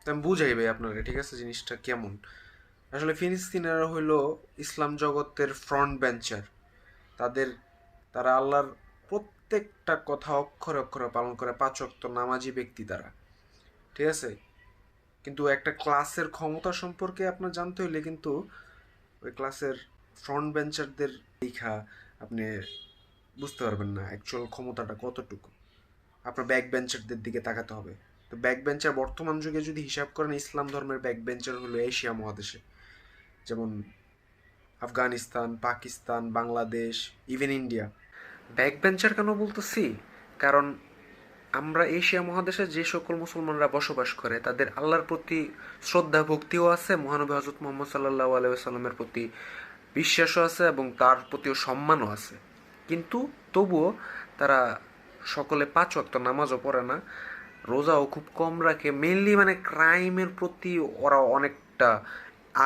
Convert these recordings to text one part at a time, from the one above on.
তো আমি বুঝাই ভাই আপনাকে, ঠিক আছে, জিনিসটা কেমন। আসলে ফিলিস্তিনিরা হইলো ইসলাম জগতের ফ্রন্ট বেঞ্চার। তাদের তারা আল্লাহর প্রত্যেকটা কথা অক্ষরে অক্ষরে পালন করে, পাঁচ ওয়াক্ত নামাজি ব্যক্তি তারা, ঠিক আছে। কিন্তু একটা ক্লাসের ক্ষমতা সম্পর্কে আপনার জানতে হইলে কিন্তু ওই ক্লাসের ফ্রন্ট বেঞ্চারদের দেখা আপনি বুঝতে পারবেন না অ্যাকচুয়াল ক্ষমতাটা কতটুকু। আপনার ব্যাক বেঞ্চারদের দিকে তাকাতে হবে। তো ব্যাক বেঞ্চার বর্তমান যুগে যদি হিসাব করেন, ইসলাম ধর্মের ব্যাক বেঞ্চার হলো এশিয়া মহাদেশে, যেমন Afghanistan, Pakistan, Bangladesh, even India. Back bencher কেন বলতেছি? কারণ আমরা এশিয়া মহাদেশে যে সকল মুসলমানরা বসবাস করে তাদের আল্লাহর প্রতি শ্রদ্ধা ভক্তিও আছে, মহানবী হজরত মোহাম্মদ সাল্লাহ আলাইসাল্লামের প্রতি বিশ্বাসও আছে এবং তার প্রতিও সম্মানও আছে। কিন্তু তবুও তারা সকলে পাঁচ ওয়াক্ত নামাজও পড়ে না, রোজাও খুব কম রাখে, মেনলি মানে ক্রাইমের প্রতি ওরা অনেকটা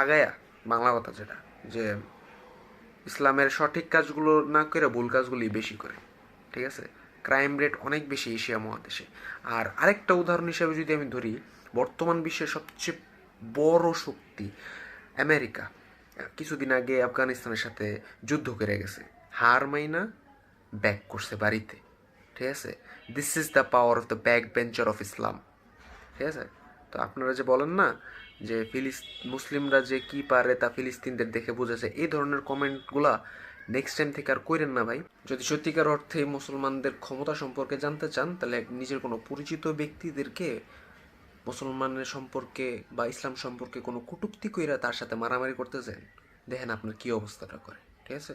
আগায়া, বাংলা কথা যেটা, যে ইসলামের সঠিক কাজগুলো না করে ভুল কাজগুলি বেশি করে, ঠিক আছে। ক্রাইম রেট অনেক বেশি এশিয়া মহাদেশে। আর আরেকটা উদাহরণ হিসেবে যদি আমি ধরি, বর্তমান বিশ্বের সবচেয়ে বড় শক্তি আমেরিকা কিছুদিন আগে আফগানিস্তানের সাথে যুদ্ধ করে গেছে, হার মাইনা ব্যাক করছে বাড়িতে, ঠিক আছে। This is the power of the back bencher of Islam, ঠিক আছে। তো আপনারা যে বলেন না যে মুসলিমরা যে কি পারে তা ফিলিস্তিনদের দেখে বুঝেছে, এই ধরনের কমেন্টগুলা নেক্সট টাইম থেকে আর কইরেন না ভাই। যদি সত্যিকার অর্থে মুসলমানদের ক্ষমতা সম্পর্কে জানতে চান, তাহলে নিজের কোনো পরিচিত ব্যক্তিদেরকে মুসলমানের সম্পর্কে বা ইসলাম সম্পর্কে কোনো কটূক্তি কইরা তার সাথে মারামারি করতে চান, দেখেন আপনার কি অবস্থাটা করে, ঠিক আছে।